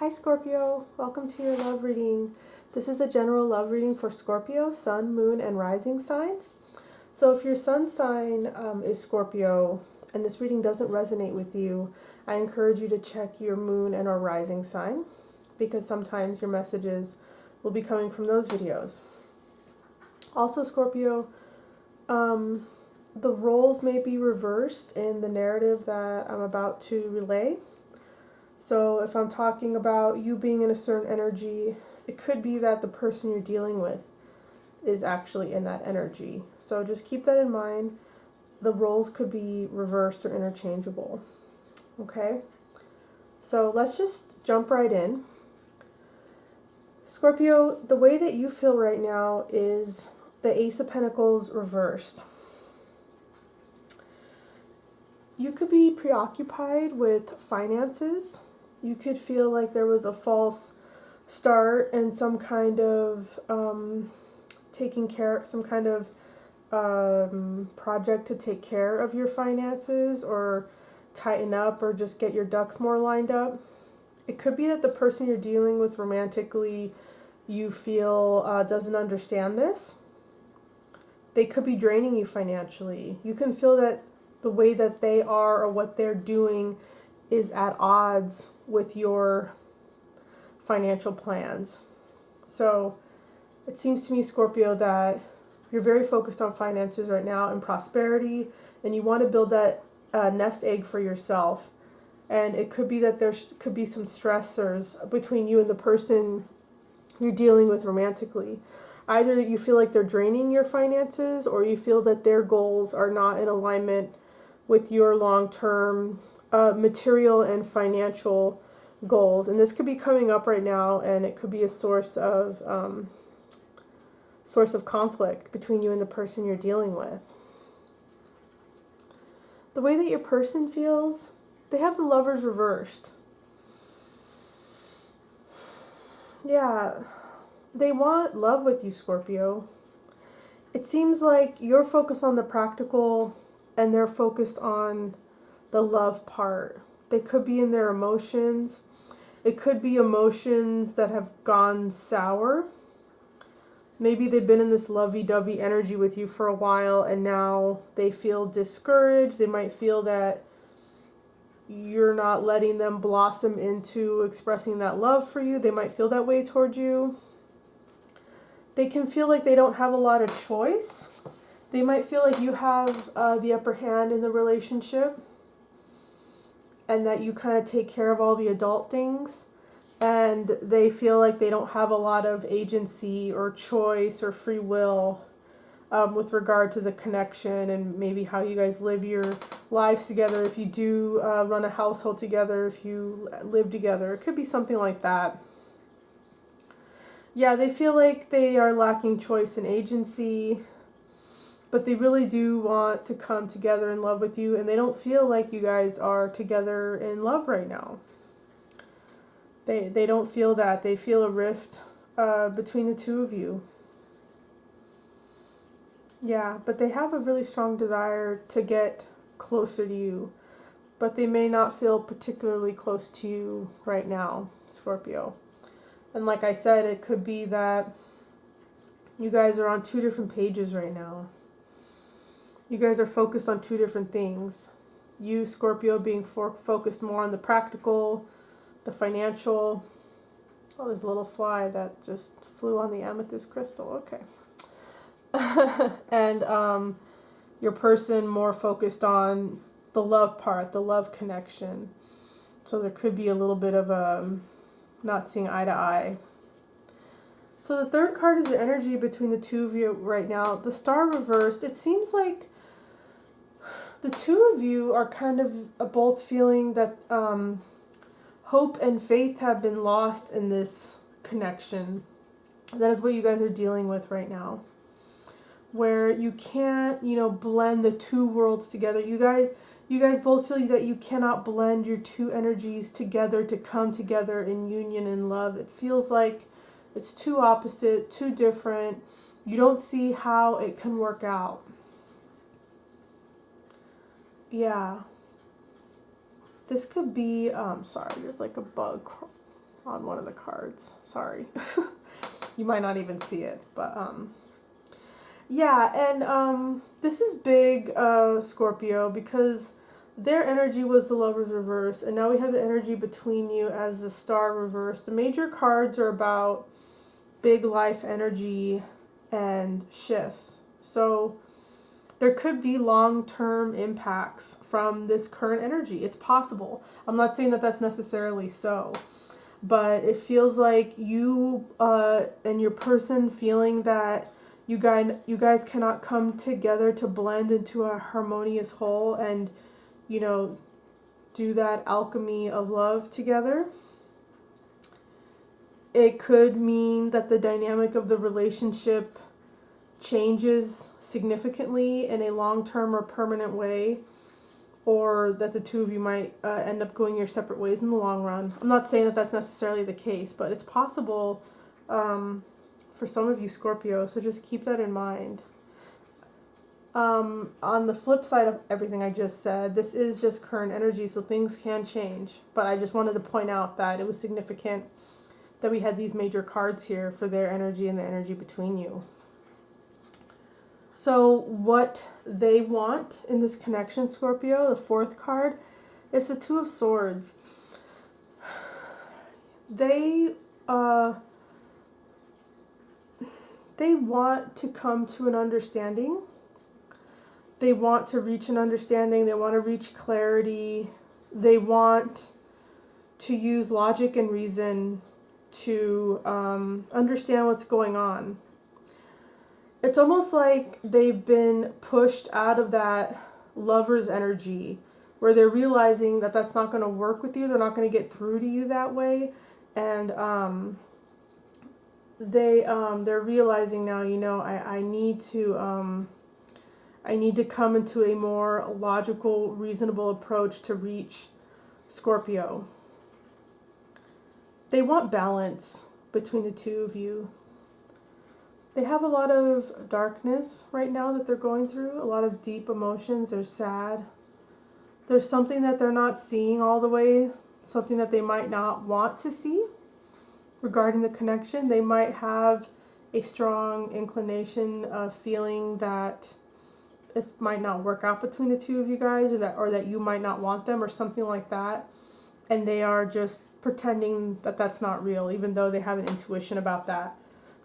Hi Scorpio, welcome to your love reading. This is a general love reading for Scorpio, sun, moon, and rising signs. So if your sun sign is Scorpio and this reading doesn't resonate with you, I encourage you to check your moon and or rising sign, because sometimes your messages will be coming from those videos. Also Scorpio, the roles may be reversed in the narrative that I'm about to relay. So if I'm talking about you being in a certain energy, it could be that the person you're dealing with is actually in that energy. So just keep that in mind. The roles could be reversed or interchangeable. Okay? So let's just jump right in. Scorpio, the way that you feel right now is the Ace of Pentacles reversed. You could be preoccupied with finances. You could feel like there was a false start and some kind of project to take care of your finances or tighten up or just get your ducks more lined up. It could be that the person you're dealing with romantically, you feel doesn't understand this. They could be draining you financially. You can feel that the way that they are or what they're doing is at odds with your financial plans. So it seems to me, Scorpio, that you're very focused on finances right now and prosperity, and you want to build that nest egg for yourself. And it could be that there could be some stressors between you and the person you're dealing with romantically. Either you feel like they're draining your finances, or you feel that their goals are not in alignment with your long-term material and financial goals. And this could be coming up right now, and it could be a source of conflict between you and the person you're dealing with. The way that your person feels, they have the Lovers reversed. Yeah, they want love with you, Scorpio. It seems like you're focused on the practical and they're focused on the love part. They could be in their emotions. It could be emotions that have gone sour. Maybe they've been in this lovey-dovey energy with you for a while and now they feel discouraged. They might feel that you're not letting them blossom into expressing that love for you. They might feel that way toward you. They can feel like they don't have a lot of choice. They might feel like you have the upper hand in the relationship and that you kind of take care of all the adult things, and they feel like they don't have a lot of agency or choice or free will with regard to the connection and maybe how you guys live your lives together. If you do run a household together, if you live together, it could be something like that. Yeah, they feel like they are lacking choice and agency, but they really do want to come together in love with you, and they don't feel like you guys are together in love right now. They don't feel that. They feel a rift between the two of you. Yeah, but they have a really strong desire to get closer to you, but they may not feel particularly close to you right now, Scorpio. And like I said, it could be that you guys are on two different pages right now. You guys are focused on two different things. You, Scorpio, being focused more on the practical, the financial. Oh, there's a little fly that just flew on the amethyst crystal. Okay. And your person more focused on the love part, the love connection. So there could be a little bit of not seeing eye to eye. So the third card is the energy between the two of you right now. The Star reversed. It seems like the two of you are kind of both feeling that hope and faith have been lost in this connection. That is what you guys are dealing with right now. Where you can't, blend the two worlds together. You guys both feel that you cannot blend your two energies together to come together in union and love. It feels like it's too opposite, too different. You don't see how it can work out. Yeah. This could be, sorry, there's like a bug on one of the cards. Sorry. You might not even see it, but yeah, and this is big, Scorpio, because their energy was the Lover's reverse, and now we have the energy between you as the Star reverse. The major cards are about big life energy and shifts. So there could be long-term impacts from this current energy. It's possible. I'm not saying that that's necessarily so, but it feels like you and your person feeling that you guys cannot come together to blend into a harmonious whole and, you know, do that alchemy of love together. It could mean that the dynamic of the relationship changes significantly in a long-term or permanent way, or that the two of you might end up going your separate ways in the long run. I'm not saying that that's necessarily the case, but it's possible for some of you Scorpio, so just keep that in mind. On the flip side of everything I just said, this is just current energy, so things can change, but I just wanted to point out that it was significant that we had these major cards here for their energy and the energy between you. So what they want in this connection, Scorpio, the fourth card, is the Two of Swords. They want to come to an understanding. They want to reach an understanding. They want to reach clarity. They want to use logic and reason to understand what's going on. It's almost like they've been pushed out of that lover's energy where they're realizing that that's not going to work with you. They're not going to get through to you that way. And they're realizing now, you know, I need to come into a more logical, reasonable approach to reach Scorpio. They want balance between the two of you. They have a lot of darkness right now that they're going through, a lot of deep emotions. They're sad. There's something that they're not seeing all the way, something that they might not want to see regarding the connection. They might have a strong inclination of feeling that it might not work out between the two of you guys, or that you might not want them, or something like that. And they are just pretending that that's not real, even though they have an intuition about that.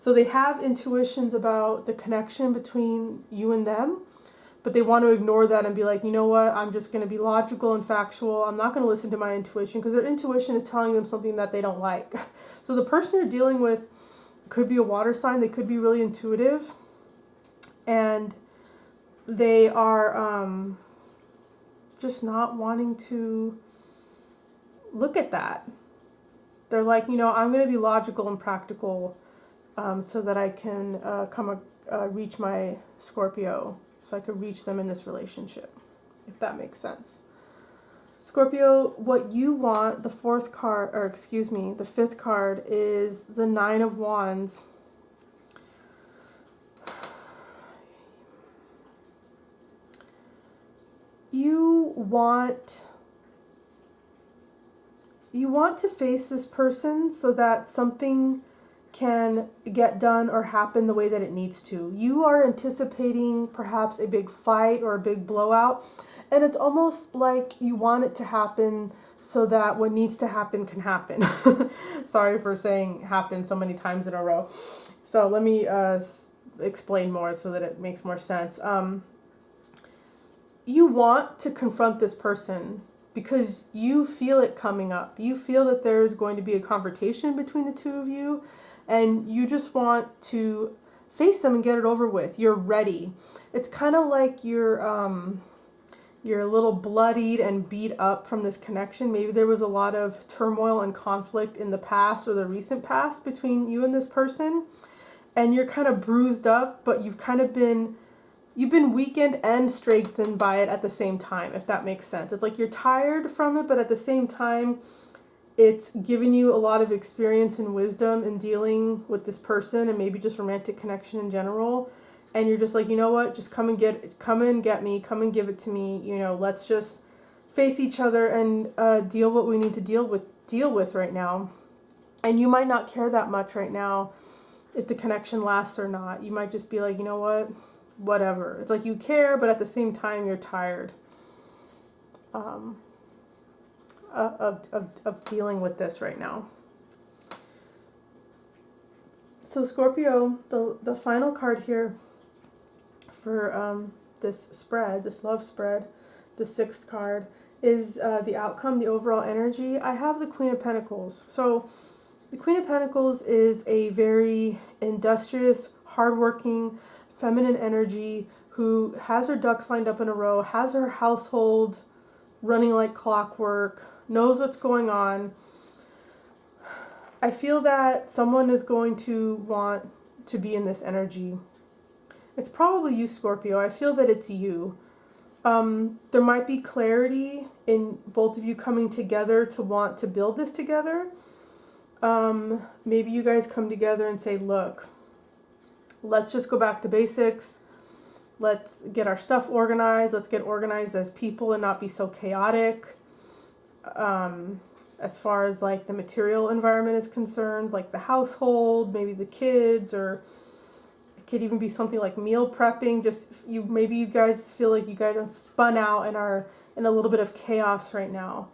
So they have intuitions about the connection between you and them, but they want to ignore that and be like, you know what, I'm just going to be logical and factual. I'm not going to listen to my intuition, because their intuition is telling them something that they don't like. So the person you're dealing with could be a water sign. They could be really intuitive, and they are just not wanting to look at that. They're like, you know, I'm going to be logical and practical so that I can reach my Scorpio, so I could reach them in this relationship, if that makes sense. Scorpio, what you want, the fifth card is the Nine of Wands. You want to face this person so that something can get done or happen the way that it needs to. You are anticipating perhaps a big fight or a big blowout, and it's almost like you want it to happen so that what needs to happen can happen. Sorry for saying happen so many times in a row. So let me explain more so that it makes more sense. You want to confront this person because you feel it coming up. You feel that there's going to be a confrontation between the two of you, and you just want to face them and get it over with. You're ready. It's kind of like you're a little bloodied and beat up from this connection. Maybe there was a lot of turmoil and conflict in the past or the recent past between you and this person, and you're kind of bruised up, but you've been weakened and strengthened by it at the same time, if that makes sense. It's like you're tired from it, but at the same time, it's given you a lot of experience and wisdom in dealing with this person and maybe just romantic connection in general. And you're just like, you know what, just come and get me, come and give it to me. You know, let's just face each other and deal what we need to deal with right now. And you might not care that much right now if the connection lasts or not. You might just be like, you know what, whatever. It's like you care, but at the same time you're tired of dealing with this right now. So Scorpio, the final card here for this spread, this love spread, the sixth card, is the outcome, the overall energy. I have the Queen of Pentacles. So the Queen of Pentacles is a very industrious, hardworking, feminine energy who has her ducks lined up in a row, has her household running like clockwork, knows what's going on. I feel that someone is going to want to be in this energy. It's probably you, Scorpio. I feel that it's you. There might be clarity in both of you coming together to want to build this together. Maybe you guys come together and say, look, let's just go back to basics. Let's get our stuff organized. Let's get organized as people and not be so chaotic. As far as like the material environment is concerned, like the household, maybe the kids, or it could even be something like meal prepping. Just maybe you guys feel like you guys have spun out and are in a little bit of chaos right now.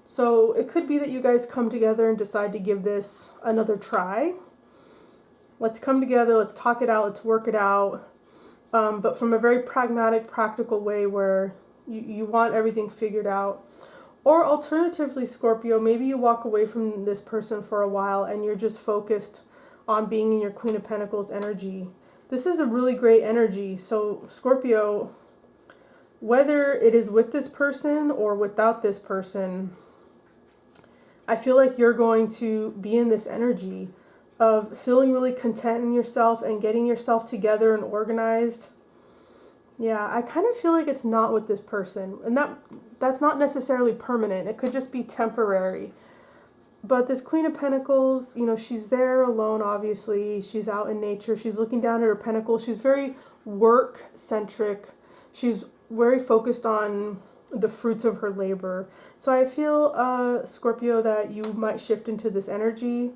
So it could be that you guys come together and decide to give this another try. Let's come together, let's talk it out, let's work it out. But from a very pragmatic, practical way where you want everything figured out. Or alternatively, Scorpio, maybe you walk away from this person for a while and you're just focused on being in your Queen of Pentacles energy. This is a really great energy. So Scorpio, whether it is with this person or without this person, I feel like you're going to be in this energy of feeling really content in yourself and getting yourself together and organized. Yeah, I kind of feel like it's not with this person. And that's not necessarily permanent. It could just be temporary. But this Queen of Pentacles, you know, she's there alone, obviously. She's out in nature. She's looking down at her pentacles. She's very work-centric. She's very focused on the fruits of her labor. So I feel, Scorpio, that you might shift into this energy.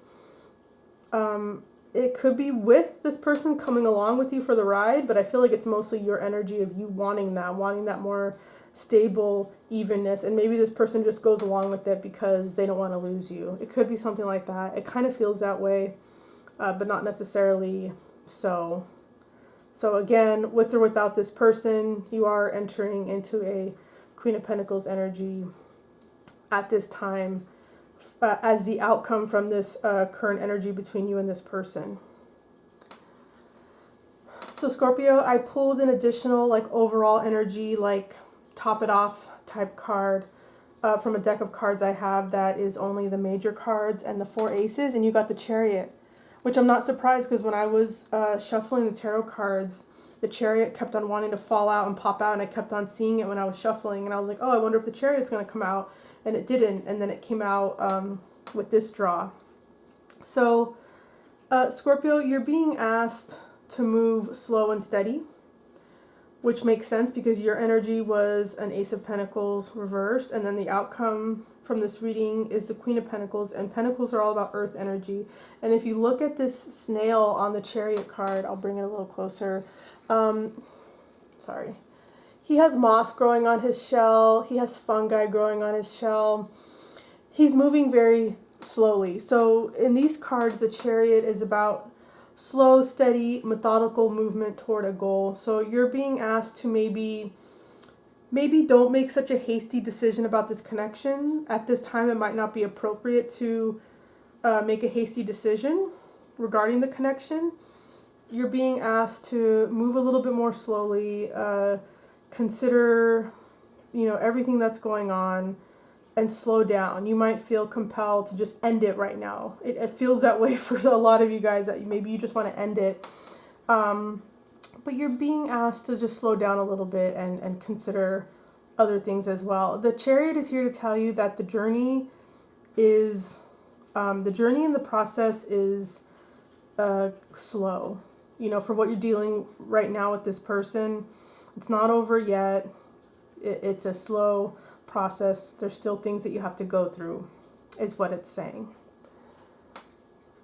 It could be with this person coming along with you for the ride, but I feel like it's mostly your energy of you wanting that more stable evenness, and maybe this person just goes along with it because they don't want to lose you. It could be something like that. It kind of feels that way, but not necessarily so. So again, with or without this person, you are entering into a Queen of Pentacles energy at this time, as the outcome from this current energy between you and this person. So Scorpio, I pulled an additional like overall energy, like top it off type card from a deck of cards I have that is only the major cards and the 4 aces, and you got the Chariot, which I'm not surprised because when I was shuffling the tarot cards, the Chariot kept on wanting to fall out and pop out, and I kept on seeing it when I was shuffling, and I was like, oh, I wonder if the Chariot's going to come out, and it didn't, and then it came out with this draw. So Scorpio, you're being asked to move slow and steady, which makes sense because your energy was an Ace of Pentacles reversed, and then the outcome from this reading is the Queen of Pentacles, and Pentacles are all about earth energy. And if you look at this snail on the Chariot card, I'll bring it a little closer. Sorry. He has moss growing on his shell. He has fungi growing on his shell. He's moving very slowly. So in these cards, the Chariot is about slow, steady, methodical movement toward a goal. So you're being asked to maybe don't make such a hasty decision about this connection. At this time, it might not be appropriate to make a hasty decision regarding the connection. You're being asked to move a little bit more slowly, consider, everything that's going on, and slow down. You might feel compelled to just end it right now. It feels that way for a lot of you guys, that maybe you just want to end it. But you're being asked to just slow down a little bit and consider other things as well. The Chariot is here to tell you that the journey and the process is slow. For what you're dealing right now with this person, it's not over yet. It's a slow process. There's still things that you have to go through, is what it's saying.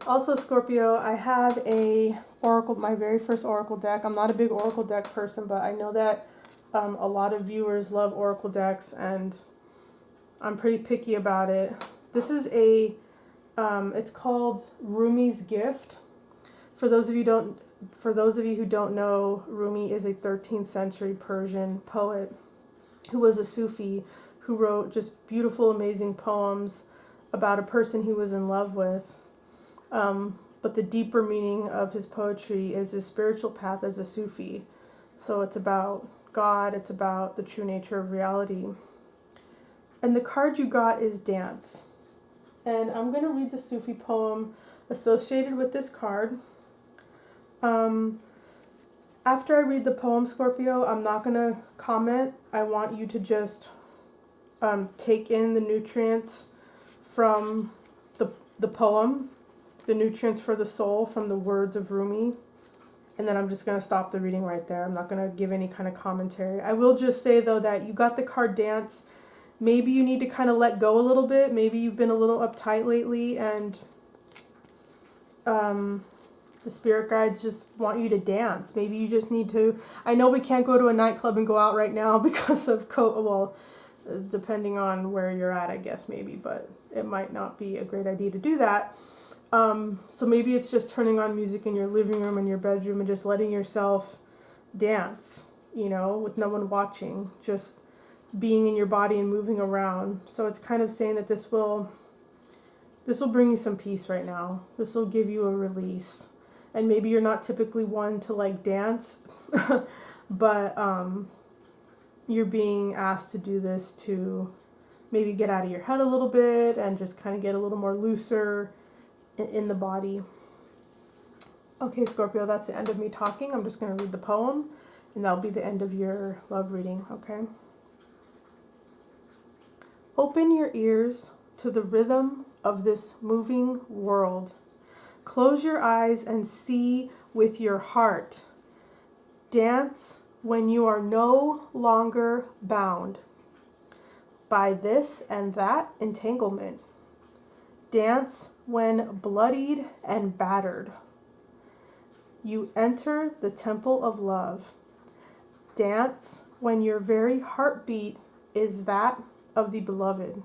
Also, Scorpio, I have a oracle, my very first oracle deck. I'm not a big oracle deck person, but I know that a lot of viewers love oracle decks, and I'm pretty picky about it. This is a, it's called Rumi's Gift. For those of you who don't know, Rumi is a 13th century Persian poet who was a Sufi, who wrote just beautiful, amazing poems about a person he was in love with. But the deeper meaning of his poetry is his spiritual path as a Sufi. So it's about God, it's about the true nature of reality. And the card you got is Dance. And I'm going to read the Sufi poem associated with this card. After I read the poem, Scorpio, I'm not going to comment. I want you to just take in the nutrients from the poem, the nutrients for the soul from the words of Rumi. And then I'm just going to stop the reading right there. I'm not going to give any kind of commentary. I will just say, though, that you got the card Dance. Maybe you need to kind of let go a little bit. Maybe you've been a little uptight lately, and the spirit guides just want you to dance. Maybe you just need to... I know we can't go to a nightclub and go out right now because of depending on where you're at, I guess, maybe. But it might not be a great idea to do that. So maybe it's just turning on music in your living room and your bedroom and just letting yourself dance, you know, with no one watching, just being in your body and moving around. So it's kind of saying that this will bring you some peace right now. This will give you a release. And maybe you're not typically one to like dance, but you're being asked to do this to maybe get out of your head a little bit and just kind of get a little more looser in the body. Okay, Scorpio, that's the end of me talking. I'm just going to read the poem, and that'll be the end of your love reading, okay? Open your ears to the rhythm of this moving world. Close your eyes and see with your heart. Dance when you are no longer bound by this and that entanglement. Dance when bloodied and battered. You enter the temple of love. Dance when your very heartbeat is that of the beloved.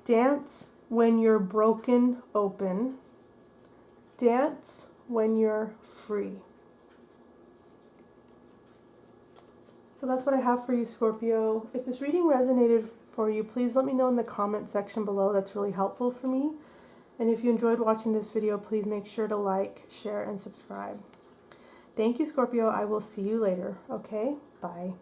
Dance when you're broken open. Dance when you're free. So that's what I have for you, Scorpio. If this reading resonated for you, please let me know in the comment section below. That's really helpful for me. And if you enjoyed watching this video, please make sure to like, share, and subscribe. Thank you, Scorpio. I will see you later. Okay? Bye.